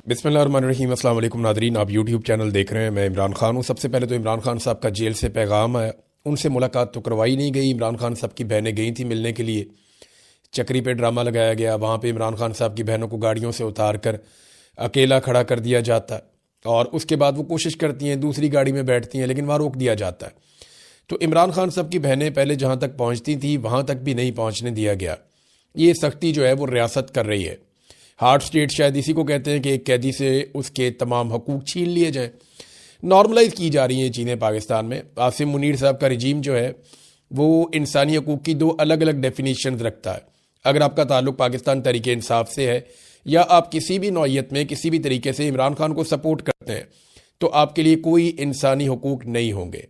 बिस्मिल्लाहिर्रहमानिर्रहीम। अस्सलाम वालेकुम नादरीन, आप यूट्यूब चैनल देख रहे हैं। मैं इमरान खान हूँ। सबसे पहले तो इमरान खान साहब का जेल से पैगाम है। उनसे मुलाकात तो करवाई नहीं गई। इमरान खान साहब की बहनें गई थी मिलने के लिए। चक्री पे ड्रामा लगाया गया। वहाँ पे इमरान खान साहब की बहनों को गाड़ियों से उतार कर अकेला खड़ा कर दिया जाता है और उसके बाद वो कोशिश करती हैं, दूसरी गाड़ी में बैठती हैं, लेकिन वहाँ रोक दिया जाता है। तो इमरान खान साहब की बहनें पहले जहाँ तक पहुँचती थी वहाँ तक भी नहीं पहुँचने दिया गया। ये सख्ती जो है वो रियासत कर रही है। हार्ड स्टेट शायद इसी को कहते हैं कि एक कैदी से उसके तमाम हकूक़ छीन लिए जाएं। नॉर्मलाइज की जा रही हैं चीज़ें पाकिस्तान में। आसिम मुनीर साहब का रिजीम जो है वो इंसानी हकूक़ की दो अलग अलग डेफिनेशन रखता है। अगर आपका ताल्लुक़ पाकिस्तान तहरीक इंसाफ से है या आप किसी भी नौइयत में किसी भी तरीके से इमरान खान को सपोर्ट करते हैं तो आपके लिए कोई इंसानी हकूक़ नहीं होंगे।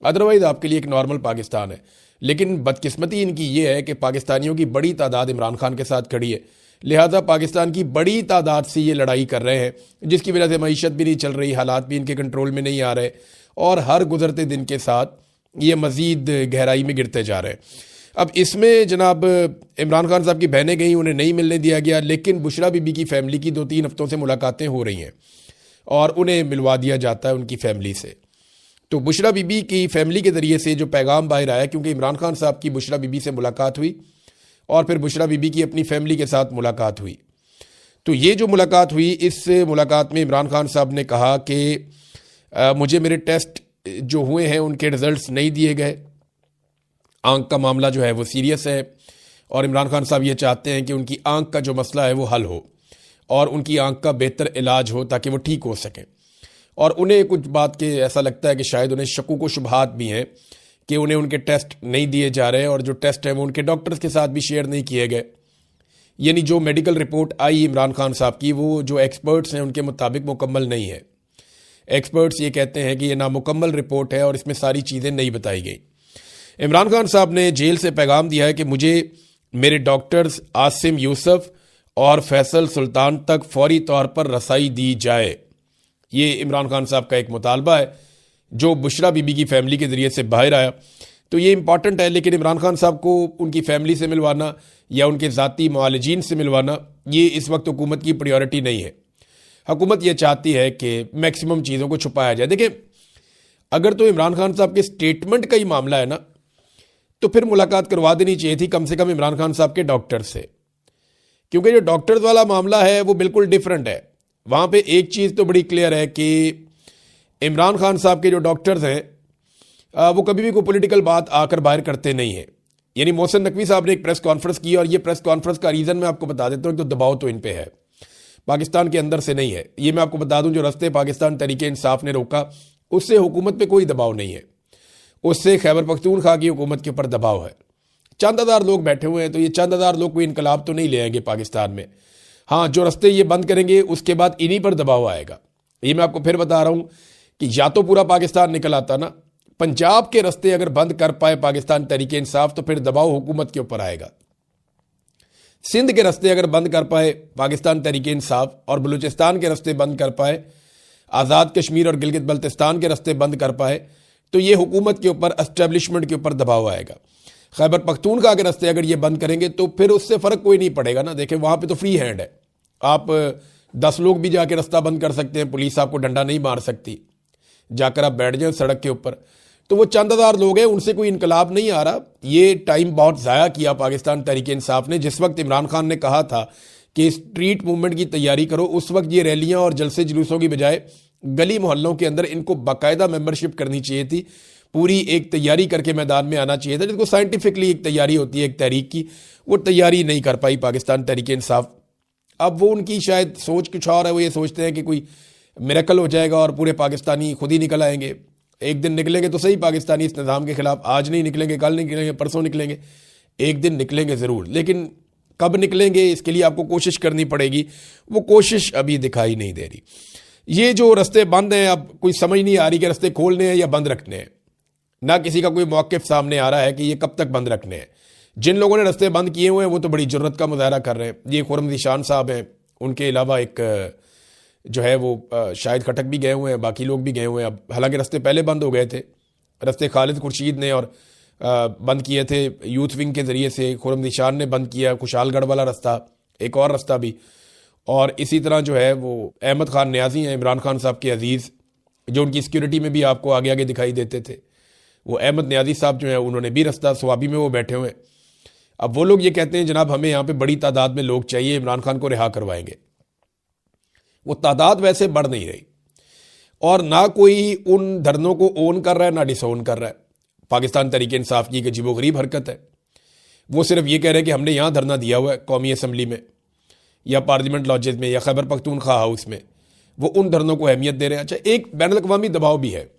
अदरवाइज़ आपके लिए एक नॉर्मल पाकिस्तान है। लेकिन बदकिस्मती इनकी ये है कि पाकिस्तानियों की बड़ी तादाद इमरान खान के साथ खड़ी है, लिहाजा पाकिस्तान की बड़ी तादाद से ये लड़ाई कर रहे हैं, जिसकी वजह से मईशत भी नहीं चल रही, हालात भी इनके कंट्रोल में नहीं आ रहे और हर गुजरते दिन के साथ ये मज़ीद गहराई में गिरते जा रहे हैं। अब इसमें जनाब इमरान खान साहब की बहनें गई, उन्हें नहीं मिलने दिया गया, लेकिन बुशरा बीबी की फैमिली की 2-3 हफ्तों से मुलाकातें हो रही हैं और उन्हें मिलवा दिया जाता है उनकी फैमिली से। तो बुशरा बीबी की फैमिली के ज़रिए से जो पैगाम बाहर आया, क्योंकि इमरान खान साहब की बुशरा बीबी से मुलाकात हुई और फिर बुशरा बीबी की अपनी फैमिली के साथ मुलाकात हुई। तो ये जो मुलाकात हुई, इस मुलाकात में इमरान खान साहब ने कहा कि मुझे मेरे टेस्ट जो हुए हैं उनके रिज़ल्ट्स नहीं दिए गए। आंख का मामला जो है वो सीरियस है और इमरान खान साहब ये चाहते हैं कि उनकी आंख का जो मसला है वो हल हो और उनकी आंख का बेहतर इलाज हो ताकि वो ठीक हो सकें। और उन्हें कुछ बात के ऐसा लगता है कि शायद उन्हें शक्कू को शुबहात भी हैं कि उन्हें उनके टेस्ट नहीं दिए जा रहे और जो टेस्ट हैं वो उनके डॉक्टर्स के साथ भी शेयर नहीं किए गए। यानी जो मेडिकल रिपोर्ट आई इमरान खान साहब की, वो जो एक्सपर्ट्स हैं उनके मुताबिक मुकम्मल नहीं है। एक्सपर्ट्स ये कहते हैं कि ये नामुकम्मल रिपोर्ट है और इसमें सारी चीज़ें नहीं बताई गई। इमरान खान साहब ने जेल से पैगाम दिया है कि मुझे मेरे डॉक्टर्स आसिम यूसुफ और फैसल सुल्तान तक फौरी तौर पर रसाई दी जाए। ये इमरान खान साहब का एक मुतालबा है जो बुशरा बीबी की फैमिली के ज़रिए से बाहर आया। तो ये इंपॉर्टेंट है, लेकिन इमरान खान साहब को उनकी फैमिली से मिलवाना या उनके ज़ाती मुआलिजीन से मिलवाना ये इस वक्त हुकूमत की प्रायोरिटी नहीं है। हुकूमत ये चाहती है कि मैक्सिमम चीज़ों को छुपाया जाए। देखिए, अगर तो इमरान खान साहब के स्टेटमेंट का ही मामला है ना, तो फिर मुलाकात करवा देनी चाहिए थी कम से कम इमरान खान साहब के डॉक्टर से, क्योंकि जो डॉक्टर्स वाला मामला है वो बिल्कुल डिफरेंट है। वहाँ पे एक चीज़ तो बड़ी क्लियर है कि इमरान खान साहब के जो डॉक्टर्स हैं वो कभी भी कोई पॉलिटिकल बात आकर बाहर करते नहीं हैं। यानी मोहसिन नकवी साहब ने एक प्रेस कॉन्फ्रेंस की और ये प्रेस कॉन्फ्रेंस का रीज़न मैं आपको बता देता हूँ। तो दबाव तो इन पे है, पाकिस्तान के अंदर से नहीं है। ये मैं आपको बता दूँ, जो रास्ते पाकिस्तान तहरीक इंसाफ ने रोका उससे हुकूमत पे कोई दबाव नहीं है, उससे खैबर पख्तूनख्वा की हुकूमत के ऊपर दबाव है। चंद हज़ार लोग बैठे हुए हैं, तो ये चंद हज़ार लोग कोई इनकलाब तो नहीं ले आएंगे पाकिस्तान में। हाँ, जो रास्ते ये बंद करेंगे उसके बाद इन्हीं पर दबाव आएगा। ये मैं आपको फिर बता रहा हूँ कि या तो पूरा पाकिस्तान निकल आता ना, पंजाब के रास्ते अगर बंद कर पाए पाकिस्तान तहरीक इंसाफ तो फिर दबाव हुकूमत के ऊपर आएगा। सिंध के रास्ते अगर बंद कर पाए पाकिस्तान तहरीक इंसाफ और बलूचिस्तान के रास्ते बंद कर पाए, आज़ाद कश्मीर और गिलगित बल्तिस्तान के रास्ते बंद कर पाए, तो ये हुकूमत के ऊपर, एस्टेब्लिशमेंट के ऊपर दबाव आएगा। खैबर पख्तूनख्वा के रास्ते अगर ये बंद करेंगे तो फिर उससे फ़र्क कोई नहीं पड़ेगा ना। देखें, वहाँ पे तो फ्री हैंड है, आप 10 लोग भी जाके रास्ता बंद कर सकते हैं, पुलिस आपको डंडा नहीं मार सकती, जाकर आप बैठ जाए सड़क के ऊपर। तो वो चंद हज़ार लोग हैं, उनसे कोई इनकलाब नहीं आ रहा। ये टाइम बहुत ज़ाया किया पाकिस्तान तहरीक इंसाफ ने। जिस वक्त इमरान खान ने कहा था कि स्ट्रीट मूवमेंट की तैयारी करो, उस वक्त ये रैलियाँ और जलसे जुलूसों की बजाय गली मोहल्लों के अंदर इनको बाकायदा मेंबरशिप करनी चाहिए थी, पूरी एक तैयारी करके मैदान में आना चाहिए था, जिसको साइंटिफिकली एक तैयारी होती है एक तहरीक की। वो तैयारी नहीं कर पाई पाकिस्तान तहरीक इंसाफ। अब वो उनकी शायद सोच कुछ और है, वो ये सोचते हैं कि कोई मिरेकल हो जाएगा और पूरे पाकिस्तानी खुद ही निकल आएंगे। एक दिन निकलेंगे तो सही पाकिस्तानी इस निज़ाम के खिलाफ, आज नहीं निकलेंगे, कल नहीं निकलेंगे, परसों निकलेंगे, एक दिन निकलेंगे ज़रूर, लेकिन कब निकलेंगे इसके लिए आपको कोशिश करनी पड़ेगी। वो कोशिश अभी दिखाई नहीं दे रही। ये जो रास्ते बंद हैं, अब कोई समझ नहीं आ रही कि रास्ते खोलने हैं या बंद रखने हैं। ना किसी का कोई मौक़िफ़ सामने आ रहा है कि ये कब तक बंद रखने हैं। जिन लोगों ने रास्ते बंद किए हुए हैं वो तो बड़ी जुर्रत का मुजाहरा कर रहे हैं। ये खुर्रम ज़ीशान साहब हैं, उनके अलावा एक जो है वो शाहिद खटक भी गए हुए हैं, बाकी लोग भी गए हुए हैं। अब हालांकि रास्ते पहले बंद हो गए थे, रास्ते खालिद खुर्शीद ने और बंद किए थे यूथ विंग के ज़रिए से, खुर्रम ज़ीशान ने बंद किया खुशहालगढ़ वाला रास्ता, एक और रास्ता भी। और इसी तरह जो है वो अहमद खान न्याजी हैं, इमरान खान साहब के अजीज़, जो उनकी सिक्योरिटी में भी आपको आगे आगे दिखाई देते थे, वो अहमद न्याजी साहब जो है उन्होंने भी रास्ता स्वाबी में वो बैठे हुए हैं। अब वो लोग ये कहते हैं जनाब हमें यहाँ पे बड़ी तादाद में लोग चाहिए, इमरान खान को रिहा करवाएंगे। वो तादाद वैसे बढ़ नहीं रही और ना कोई उन धरनों को ओन कर रहा है ना डिसोन कर रहा है। पाकिस्तान तहरीक इंसाफ की एक अजीबोगरीब हरकत है। वो सिर्फ ये कह रहे हैं कि हमने यहाँ धरना दिया हुआ है कौमी असम्बली में या पार्लियामेंट लॉजेस में या खैबर पख्तूनख्वा हाउस में, वो उन धरनों को अहमियत दे रहे हैं। अच्छा, एक बैनुल अक़वामी दबाव भी है,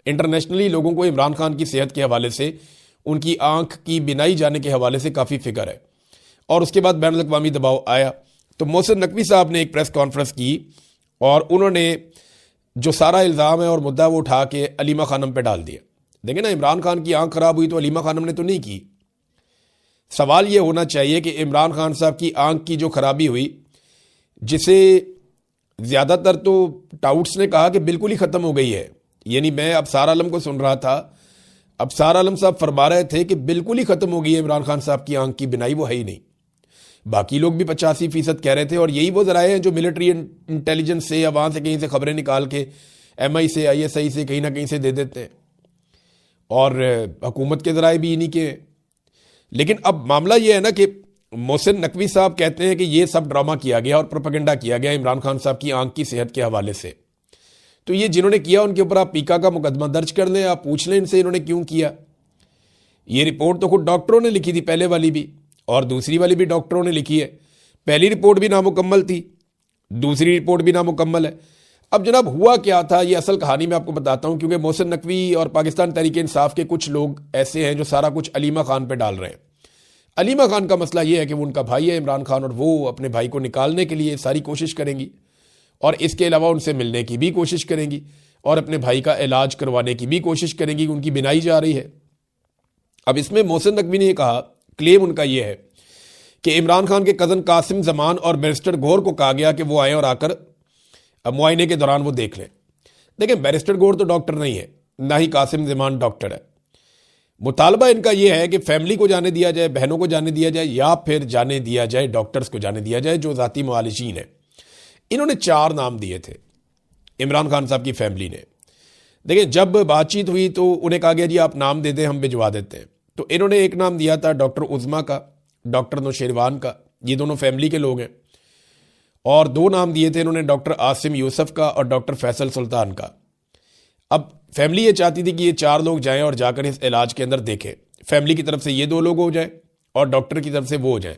इंटरनेशनली लोगों को इमरान खान की सेहत के हवाले से, उनकी आंख की बिनाई जाने के हवाले से काफ़ी फिक्र है। और उसके बाद बैनुल अक़वामी दबाव आया तो मोहसिन नकवी साहब ने एक प्रेस कॉन्फ्रेंस की और उन्होंने जो सारा इल्ज़ाम है और मुद्दा वो उठा के अलीमा खानम पे डाल दिया। देखें ना, इमरान खान की आंख खराब हुई तो अलीमा खानम ने तो नहीं की। सवाल ये होना चाहिए कि इमरान खान साहब की आंख की जो खराबी हुई, जिसे ज़्यादातर तो टाउट्स ने कहा कि बिल्कुल ही ख़त्म हो गई है, यानी मैं अबसार आलम को सुन रहा था, अबसार आलम साहब फरमा रहे थे कि बिल्कुल ही ख़त्म हो गई है इमरान खान साहब की आंख की बिनाई, वो है ही नहीं। बाकी लोग भी 85% कह रहे थे और यही वो ज़राए हैं जो मिलिट्री इंटेलिजेंस से या वहाँ से कहीं से खबरें निकाल के MI से ISI से कहीं ना कहीं से दे देते हैं और हुकूमत के ज़राए भी इन्हीं के। लेकिन अब मामला ये है ना कि मोहसिन नकवी साहब कहते हैं कि ये सब ड्रामा किया गया और प्रोपेगेंडा किया गया इमरान खान साहब की आंख की सेहत के हवाले से। तो ये जिन्होंने किया उनके ऊपर आप पीका का मुकदमा दर्ज कर लें, आप पूछ लें इनसे इन्होंने क्यों किया। ये रिपोर्ट तो खुद डॉक्टरों ने लिखी थी, पहले वाली भी और दूसरी वाली भी डॉक्टरों ने लिखी है। पहली रिपोर्ट भी नामुकम्मल थी, दूसरी रिपोर्ट भी नामुकम्मल है। अब जनाब हुआ क्या था, ये असल कहानी मैं आपको बताता हूँ, क्योंकि मोहसिन नकवी और पाकिस्तान तहरीक इंसाफ के कुछ लोग ऐसे हैं जो सारा कुछ अलीमा खान पे डाल रहे हैं। अलीमा खान का मसला ये है कि वो उनका भाई है इमरान खान और वो अपने भाई को निकालने के लिए सारी कोशिश करेंगी और इसके अलावा उनसे मिलने की भी कोशिश करेंगी और अपने भाई का इलाज करवाने की भी कोशिश करेंगी, उनकी बिनाई जा रही है। अब इसमें मोहसिन नकवी ने कहा, क्लेम उनका यह है कि इमरान खान के कज़न कासिम जमान और बैरिस्टर गौर को कहा गया कि वो आए और आकर मुआयने के दौरान वो देख लें। देखें, बैरिस्टर गौर तो डॉक्टर नहीं है, ना ही कासिम जमान डॉक्टर है। मुतालबा इनका यह है कि फैमिली को जाने दिया जाए, बहनों को जाने दिया जाए या फिर जाने दिया जाए डॉक्टर्स को जाने दिया जाए जो ज़ाती मुआलिजीन है। इन्होंने 4 नाम दिए थे इमरान खान साहब की फैमिली ने। देखिए, जब बातचीत हुई तो उन्हें कहा गया जी आप नाम दे दें, हम भिजवा देते हैं। तो इन्होंने एक नाम दिया था डॉक्टर उज़मा का, डॉक्टर नौशेरवान का, ये दोनों फैमिली के लोग हैं। और 2 नाम दिए थे इन्होंने डॉक्टर आसिम यूसुफ का और डॉक्टर फैसल सुल्तान का। अब फैमिली ये चाहती थी कि ये 4 लोग जाएं और जाकर इस इलाज के अंदर देखें। फैमिली की तरफ से ये 2 लोग हो जाएं और डॉक्टर की तरफ से वो हो जाएं।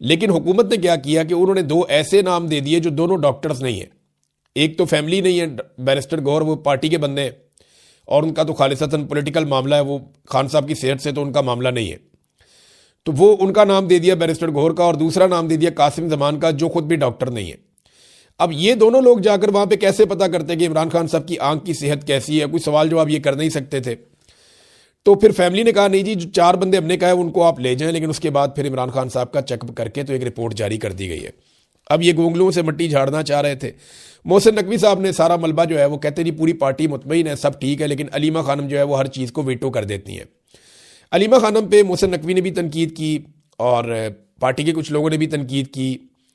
लेकिन हुकूमत ने क्या किया कि उन्होंने 2 ऐसे नाम दे दिए जो दोनों डॉक्टर्स नहीं है। एक तो फैमिली नहीं है, बैरिस्टर गौर वो पार्टी के बंदे हैं और उनका तो खालिसतन पॉलिटिकल मामला है, वो खान साहब की सेहत से तो उनका मामला नहीं है। तो वो उनका नाम दे दिया बैरिस्टर गौर का और दूसरा नाम दे दिया कासिम जमान का, जो खुद भी डॉक्टर नहीं है। अब ये दोनों लोग जाकर वहां पे कैसे पता करते कि इमरान खान साहब की आंख की सेहत कैसी है, कोई सवाल जवाब ये कर नहीं सकते थे। तो फिर फैमिली ने कहा नहीं जी, जो 4 बंदे हमने कहा है उनको आप ले जाएं। लेकिन उसके बाद फिर इमरान खान साहब का चेकअप करके तो एक रिपोर्ट जारी कर दी गई है। अब ये गोंगलुओं से मिट्टी झाड़ना चाह रहे थे। मोहसिन नकवी साहब ने सारा मलबा जो है वो कहते जी पूरी पार्टी मुतमईन है, सब ठीक है, लेकिन अलीमा खानम जो है वो हर चीज़ को वीटो कर देती हैं। अलीमा खानम पे मोहसिन नकवी ने भी तनकीद की और पार्टी के कुछ लोगों ने भी तनकीद की